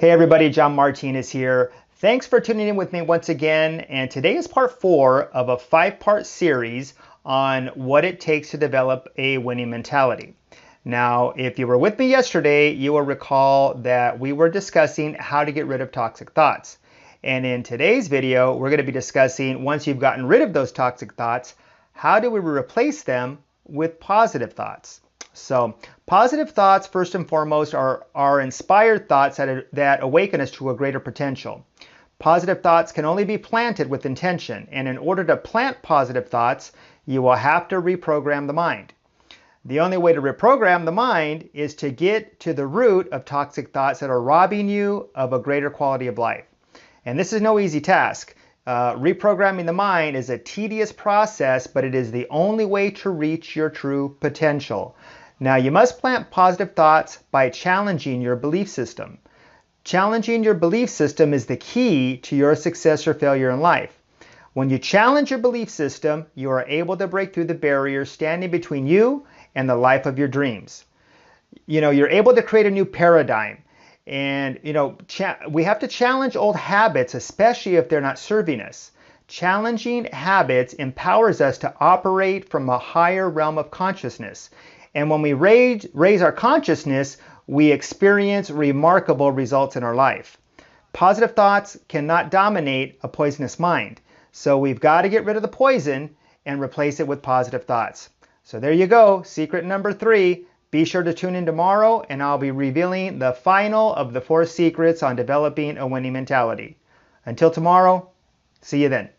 Hey everybody, John Martinez here. Thanks for tuning in with me once again, and today is part 4 of a 5-part series on what it takes to develop a winning mentality. Now, if you were with me yesterday, you will recall that we were discussing how to get rid of toxic thoughts. And in today's video, we're going to be discussing, once you've gotten rid of those toxic thoughts, how do we replace them with positive thoughts? So positive thoughts, first and foremost, are inspired thoughts that awaken us to a greater potential. Positive thoughts can only be planted with intention, and in order to plant positive thoughts, you will have to reprogram the mind. The only way to reprogram the mind is to get to the root of toxic thoughts that are robbing you of a greater quality of life. And this is no easy task. Reprogramming the mind is a tedious process, but it is the only way to reach your true potential. Now, you must plant positive thoughts by challenging your belief system. Challenging your belief system is the key to your success or failure in life. When you challenge your belief system, you are able to break through the barriers standing between you and the life of your dreams. You're able to create a new paradigm. And, we have to challenge old habits, especially if they're not serving us. Challenging habits empowers us to operate from a higher realm of consciousness. And when we raise our consciousness, we experience remarkable results in our life. Positive thoughts cannot dominate a poisonous mind. So we've got to get rid of the poison and replace it with positive thoughts. So there you go, secret number 3. Be sure to tune in tomorrow, and I'll be revealing the final of the 4 secrets on developing a winning mentality. Until tomorrow, see you then.